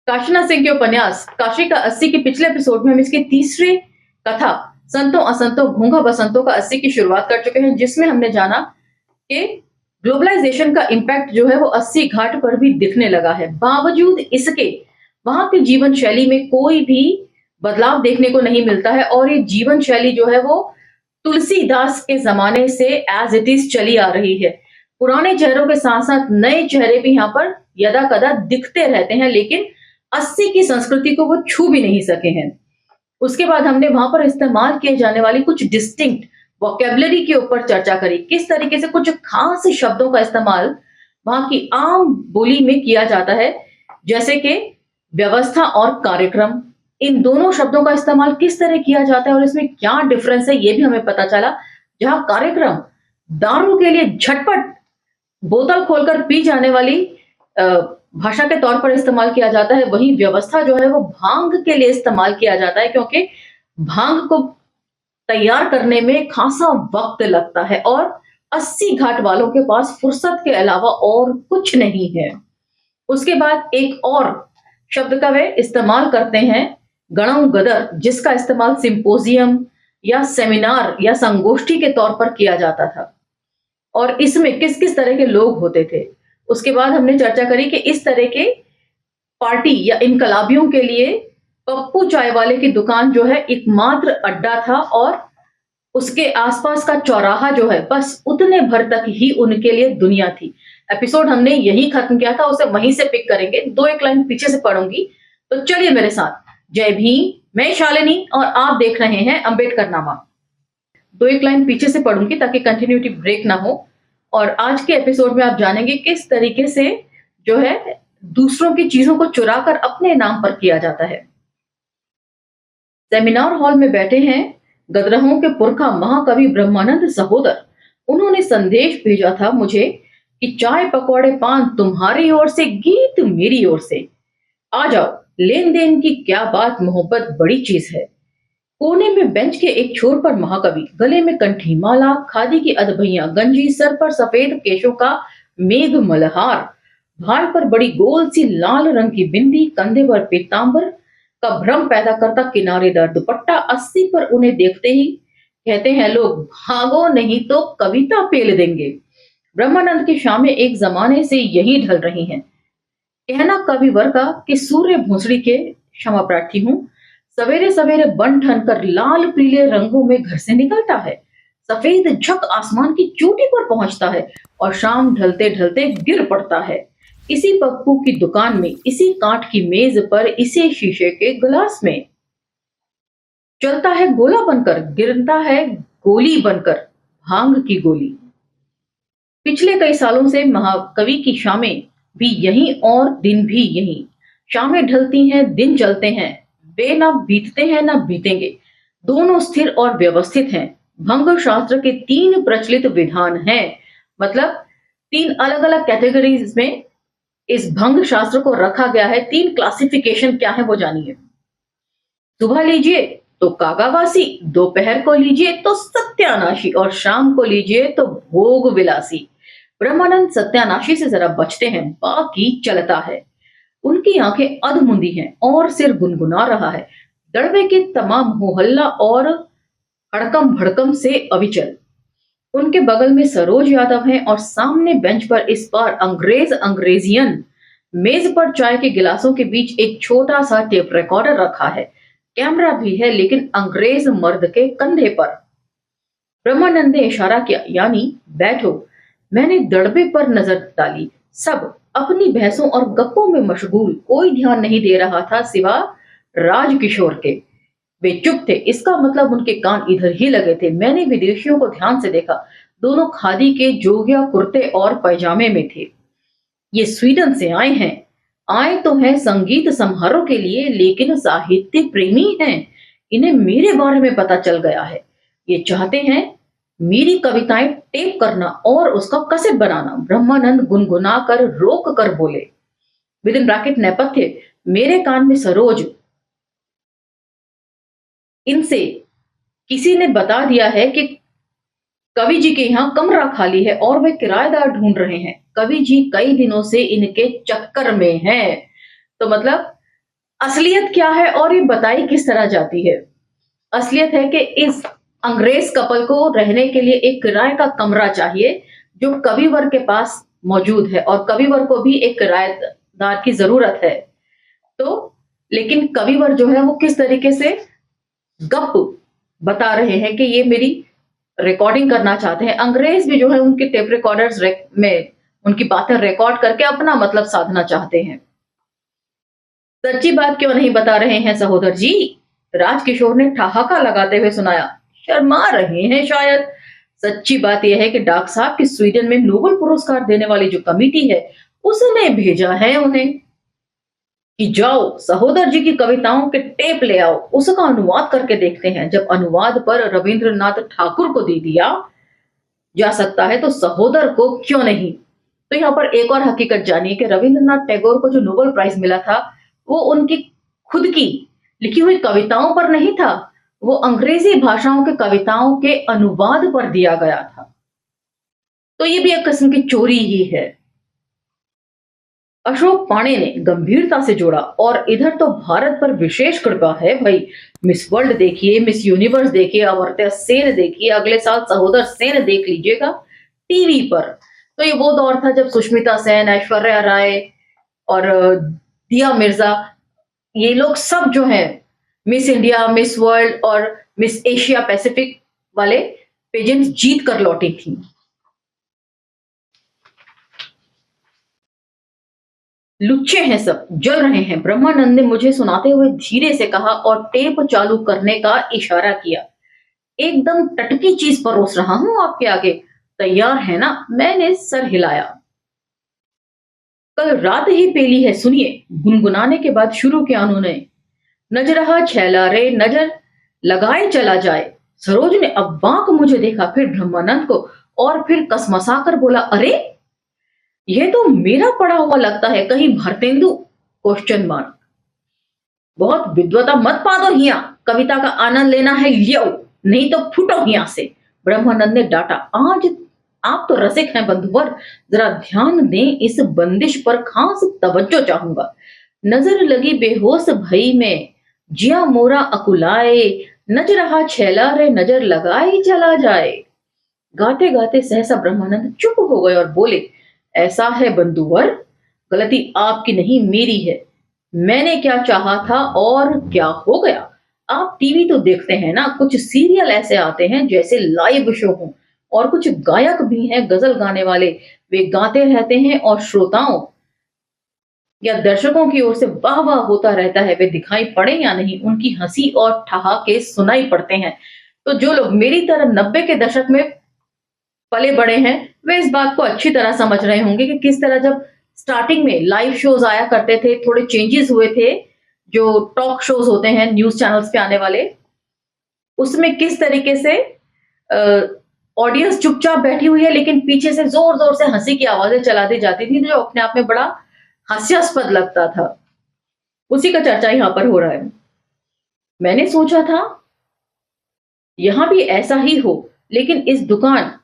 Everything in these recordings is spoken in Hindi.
काशीनाथ सिंह के उपन्यास काशी का 80 के पिछले एपिसोड में हम इसकी तीसरी कथा संतों असंतों घोंघा बसंतों का 80 की शुरुआत कर चुके हैं, जिसमें हमने जाना कि ग्लोबलाइजेशन का इम्पैक्ट जो है वो 80 घाट पर भी दिखने लगा है। बावजूद इसके वहां की जीवन शैली में कोई भी बदलाव देखने को नहीं मिलता है और ये जीवन शैली जो है वो तुलसीदास के जमाने से एज इट इज चली आ रही है। पुराने चेहरों के साथ साथ नए चेहरे भी यहाँ पर यदा कदा दिखते रहते हैं, लेकिन 80 की संस्कृति को वो छू भी नहीं सके हैं। उसके बाद हमने वहां पर इस्तेमाल किए जाने वाली कुछ डिस्टिंक्ट वोकेबलरी के ऊपर चर्चा करी, किस तरीके से कुछ खास शब्दों का इस्तेमाल वहां की आम बोली में किया जाता है, जैसे कि व्यवस्था और कार्यक्रम। इन दोनों शब्दों का इस्तेमाल किस तरह किया जाता है और इसमें क्या डिफरेंस है ये भी हमें पता चला। जहां कार्यक्रम दारू के लिए झटपट बोतल खोलकर पी जाने वाली भाषा के तौर पर इस्तेमाल किया जाता है, वहीं व्यवस्था जो है वो भांग के लिए इस्तेमाल किया जाता है, क्योंकि भांग को तैयार करने में खासा वक्त लगता है और 80 घाट वालों के पास फुर्सत के अलावा और कुछ नहीं है। उसके बाद एक और शब्द का वे इस्तेमाल करते हैं, गणों गदर, जिसका इस्तेमाल सिंपोजियम या सेमिनार या संगोष्ठी के तौर पर किया जाता था और इसमें किस किस तरह के लोग होते थे। उसके बाद हमने चर्चा करी कि इस तरह के पार्टी या इनकलाबियों के लिए पप्पू चाय वाले की दुकान जो है एकमात्र अड्डा था और उसके आसपास का चौराहा जो है बस उतने भर तक ही उनके लिए दुनिया थी। एपिसोड हमने यही खत्म किया था, उसे वहीं से पिक करेंगे। दो एक लाइन पीछे से पढ़ूंगी, तो चलिए मेरे साथ। जय भीम, मैं शालिनी और आप देख रहे हैं अंबेडकर नामा। दो एक लाइन पीछे से पढ़ूंगी ताकि कंटिन्यूटी ब्रेक ना हो। और आज के एपिसोड में आप जानेंगे किस तरीके से जो है दूसरों की चीजों को चुरा कर अपने नाम पर किया जाता है। सेमिनार हॉल में बैठे हैं गदरहों के पुरखा महाकवि ब्रह्मानंद सहोदर। उन्होंने संदेश भेजा था मुझे कि चाय पकौड़े पान तुम्हारी ओर से, गीत मेरी ओर से। आ जाओ, लेन देन की क्या बात, मोहब्बत बड़ी चीज है। कोने में बेंच के एक छोर पर महाकवि, गले में कंठी माला, खादी की अधभैया गंजी, सर पर सफेद केशों का मेघ मल्हार, भाल पर बड़ी गोल सी लाल रंग की बिंदी, कंधे पर पीतांबर का भ्रम पैदा करता किनारेदार दुपट्टा। 80 पर उन्हें देखते ही कहते हैं लोग, भागो नहीं तो कविता पेल देंगे। ब्रह्मानंद की शामें एक जमाने से यही ढल रही हैं। कहना कविवर का कि सूर्य भोसड़ी के क्षमा प्रार्थी हूं, सवेरे सवेरे बन ठन कर लाल पीले रंगों में घर से निकलता है, सफेद झक आसमान की चोटी पर पहुंचता है और शाम ढलते ढलते गिर पड़ता है इसी पप्पू की दुकान में, इसी कांच की मेज पर, इसी शीशे के गिलास में। चलता है गोला बनकर, गिरता है गोली बनकर, भांग की गोली। पिछले कई सालों से महाकवि की शामें भी यहीं और दिन भी यहीं। शामें ढलती हैं, दिन चलते हैं, वे ना बीतते हैं ना बीतेंगे, दोनों स्थिर और व्यवस्थित हैं। भंग शास्त्र के 3 प्रचलित विधान हैं, मतलब 3 अलग अलग कैटेगरीज में इस भंग शास्त्र को रखा गया है। 3 क्लासिफिकेशन क्या है वो जानिए। सुबह लीजिए तो कागावासी, दोपहर को लीजिए तो सत्यानाशी और शाम को लीजिए तो भोग विलासी। ब्रह्मानंद सत्यानाशी से जरा बचते हैं, बाकी चलता है। उनकी आंखें अधमुंदी हैं और सिर गुनगुना रहा है। दड़बे के तमाम हो हल्ला और हड़कम भड़कम से अविचल। उनके बगल में सरोज यादव हैं और सामने बेंच पर इस बार अंग्रेजियन। मेज पर चाय के गिलासों के बीच एक छोटा सा टेप रिकॉर्डर रखा है, कैमरा भी है, लेकिन अंग्रेज मर्द के कंधे पर। ब्रह्मानंद ने इशारा किया, यानी बैठो। मैंने दड़बे पर नजर डाली। सब अपनी बहसों और गप्पों में मशगूल, कोई ध्यान नहीं दे रहा था सिवा राजकिशोर के। वे चुप थे, इसका मतलब उनके कान इधर ही लगे थे। मैंने विदेशियों को ध्यान से देखा, दोनों खादी के जोगिया कुर्ते और पैजामे में थे। ये स्वीडन से आए हैं, आए तो हैं संगीत समारोह के लिए, लेकिन साहित्य प्रेमी हैं। इन्हें मेरे बारे में पता चल गया है। ये चाहते हैं मेरी कविताएं टेप करना और उसका कैसेट बनाना। ब्रह्मानंद गुनगुना कर रोक कर बोले, विद इन ब्रैकेट नेपथ्य, मेरे कान में सरोज, इनसे किसी ने बता दिया है कि कवि जी के यहाँ कमरा खाली है और वे किराएदार ढूंढ रहे हैं। कवि जी कई दिनों से इनके चक्कर में हैं। तो मतलब असलियत क्या है और ये बताई किस तरह जाती है? असलियत है कि इस अंग्रेज कपल को रहने के लिए एक किराए का कमरा चाहिए जो कविवर के पास मौजूद है और कविवर को भी एक किराएदार की जरूरत है। तो लेकिन कविवर जो है वो किस तरीके से गप बता रहे हैं कि ये मेरी रिकॉर्डिंग करना चाहते हैं। अंग्रेज भी जो है उनके टेप रिकॉर्डर्स में उनकी बातें रिकॉर्ड करके अपना मतलब साधना चाहते हैं। सच्ची बात क्यों नहीं बता रहे हैं सहोदर जी? राजकिशोर ने ठहाका लगाते हुए सुनाया। शर्मा रहे हैं शायद। सच्ची बात यह है कि डॉक्टर साहब की स्वीडन में नोबेल पुरस्कार देने वाली जो कमेटी है उसने भेजा है उन्हें कि जाओ सहोदर जी की कविताओं के टेप ले आओ, उसका अनुवाद करके देखते हैं। जब अनुवाद पर रविंद्रनाथ ठाकुर को दे दिया जा सकता है तो सहोदर को क्यों नहीं? तो यहाँ पर एक और हकीकत जानिए कि रविंद्रनाथ टैगोर को जो नोबेल प्राइज मिला था वो उनकी खुद की लिखी हुई कविताओं पर नहीं था, वो अंग्रेजी भाषाओं के कविताओं के अनुवाद पर दिया गया था। तो ये भी एक किस्म की चोरी ही है। अशोक पाणे ने गंभीरता से जोड़ा। और इधर तो भारत पर विशेष कृपा है भाई। मिस वर्ल्ड देखिए, मिस यूनिवर्स देखिए, अमर्त्य सेन देखिए, अगले साल सहोदर सेन देख लीजिएगा टीवी पर। तो ये वो दौर था जब सुष्मिता सेन, ऐश्वर्या राय और दिया मिर्जा, ये लोग सब जो है मिस इंडिया, मिस वर्ल्ड और मिस एशिया पैसिफिक वाले पेजेंट जीत कर लौटी थी। लुच्चे हैं सब, जल रहे हैं, ब्रह्मानंद ने मुझे सुनाते हुए धीरे से कहा और टेप चालू करने का इशारा किया। एकदम टटकी चीज परोस रहा हूं आपके आगे, तैयार है ना? मैंने सर हिलाया। कल रात ही पेली है, सुनिए, गुनगुनाने के बाद शुरू किया उन्होंने। नज रहा छैला रे, नजर लगाए चला जाए। सरोज ने अब्बाक मुझे देखा, फिर ब्रह्मानंद को, और फिर कसमसाकर बोला, अरे ये तो मेरा पढ़ा हुआ लगता है, कहीं भरतेंदु? Question mark. बहुत विद्वता मत पा दो हिया, कविता का आनंद लेना है लियो, नहीं तो फुटो हिया से, ब्रह्मानंद ने डांटा। आज आप तो रसिक हैं बंधुवर, जरा ध्यान दें, इस बंदिश पर खास तवज्जो चाहूंगा। नजर लगी बेहोश भई में, जिया मोरा अकुलाए, नज रहा छैला रे, नजर लगाई चला जाए। गाते गाते सहसा ब्रह्मानंद चुप हो गए और बोले, ऐसा है बंधुवर, गलती आपकी नहीं मेरी है। मैंने क्या चाहा था और क्या हो गया। आप टीवी तो देखते हैं ना, कुछ सीरियल ऐसे आते हैं जैसे लाइव शो हो, और कुछ गायक भी हैं गजल गाने वाले, वे गाते रहते हैं और श्रोताओं या दर्शकों की ओर से वाह वाह होता रहता है। वे दिखाई पड़े या नहीं, उनकी हंसी और ठहाके सुनाई पड़ते हैं। तो जो लोग मेरी तरह 90 के दशक में पले बड़े हैं वे इस बात को अच्छी तरह समझ रहे होंगे कि किस तरह जब स्टार्टिंग में लाइव शोज आया करते थे, थोड़े चेंजेस हुए थे, जो टॉक शोज होते हैं न्यूज चैनल्स पे आने वाले, उसमें किस तरीके से ऑडियंस चुपचाप बैठी हुई है लेकिन पीछे से जोर जोर से हंसी की आवाजें चला दी जाती थी जो अपने आप में बड़ा हास्यास्पद लगता था। उसी का चर्चा यहाँ पर हो रहा है। मैंने सोचा था यहां भी ऐसा ही हो, लेकिन इस दुकान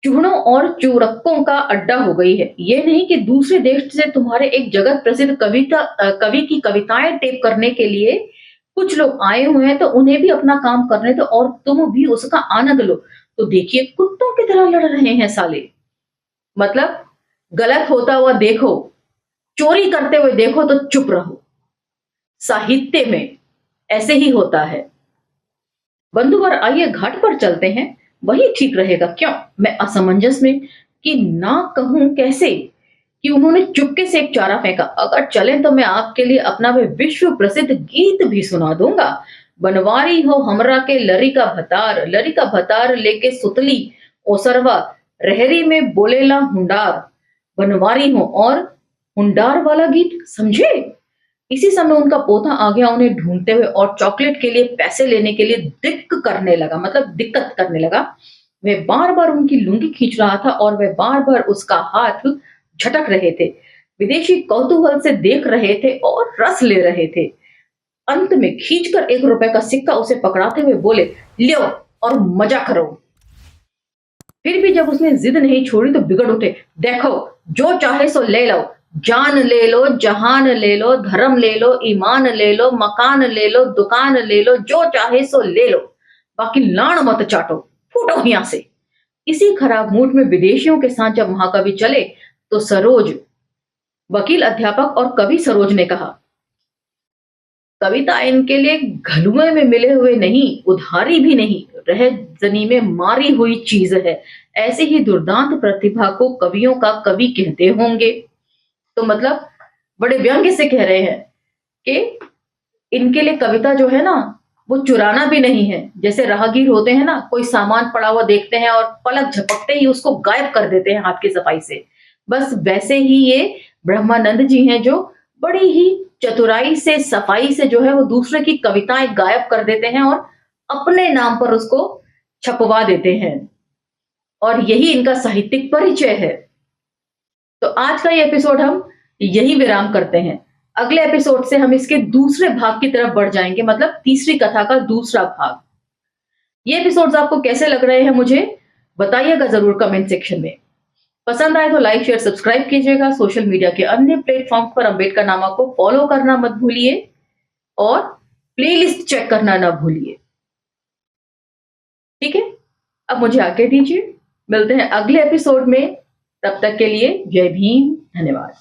चूड़ों और चूरक्कों का अड्डा हो गई है। ये नहीं कि दूसरे देश से तुम्हारे एक जगत प्रसिद्ध कवि की कविताएं टेप करने के लिए कुछ लोग आए हुए हैं तो उन्हें भी अपना काम करने दो और तुम भी उसका आनंद लो। तो देखिए कुत्तों की तरह लड़ रहे हैं साले। मतलब गलत होता हुआ देखो, चोरी करते हुए देखो तो चुप रहो। साहित्य में ऐसे ही होता है। बंधुवर, आइए घाट पर चलते हैं, वही ठीक रहेगा क्यों? मैं असमंजस में कि ना कहूं कैसे कि उन्होंने चुपके से एक चारा फेंका। अगर चले तो मैं आपके लिए अपना वे विश्व प्रसिद्ध गीत भी सुना दूंगा। बनवारी हो हमरा के लरी का भतार लेके सुतली ओसरवा, रहरी में बोलेला हुंडार। बनवारी हो और हुंडार वाला गीत समझे? इसी समय उनका पोता आ गया उन्हें ढूंढते हुए और चॉकलेट के लिए पैसे लेने के लिए दिक्कत करने लगा। वह बार बार उनकी लुंगी खींच रहा था और वह बार बार उसका हाथ झटक रहे थे। विदेशी कौतूहल से देख रहे थे और रस ले रहे थे। अंत में खींचकर 1 रुपए का सिक्का उसे पकड़ाते हुए बोले, लो और मजा करो। फिर भी जब उसने जिद नहीं छोड़ी तो बिगड़ उठे, देखो जो चाहे सो ले लो, जान ले लो, जहान ले लो, धर्म ले लो, ईमान ले लो, मकान ले लो, दुकान ले लो, जो चाहे सो ले लो, बाकी लाण मत चाटो, फूटो यहां से। इसी खराब मूड में विदेशियों के साथ जब महाकवि चले तो सरोज, वकील, अध्यापक और कवि सरोज ने कहा, कविता इनके लिए घलुए में मिले हुए नहीं, उधारी भी नहीं, रह जनी में मारी हुई चीज है। ऐसे ही दुर्दांत प्रतिभा को कवियों का कवि कहते होंगे। तो मतलब बड़े व्यंग्य से कह रहे हैं कि इनके लिए कविता जो है ना, वो चुराना भी नहीं है। जैसे राहगीर होते हैं ना, कोई सामान पड़ा हुआ देखते हैं और पलक झपकते ही उसको गायब कर देते हैं हाथ की सफाई से, बस वैसे ही ये ब्रह्मानंद जी हैं, जो बड़ी ही चतुराई से, सफाई से जो है वो दूसरे की कविताएं गायब कर देते हैं और अपने नाम पर उसको छपवा देते हैं, और यही इनका साहित्यिक परिचय है। तो आज का ये एपिसोड हम यही विराम करते हैं। अगले एपिसोड से हम इसके दूसरे भाग की तरफ बढ़ जाएंगे, मतलब तीसरी कथा का दूसरा भाग। ये एपिसोड्स आपको कैसे लग रहे हैं मुझे बताइएगा जरूर कमेंट सेक्शन में। पसंद आए तो लाइक, शेयर, सब्सक्राइब कीजिएगा। सोशल मीडिया के अन्य प्लेटफॉर्म पर अम्बेडकर नामा को फॉलो करना मत भूलिए और प्लेलिस्ट चेक करना ना भूलिए। ठीक है, अब मुझे आगे दीजिए, मिलते हैं अगले एपिसोड में। तब तक के लिए जय भीम, धन्यवाद।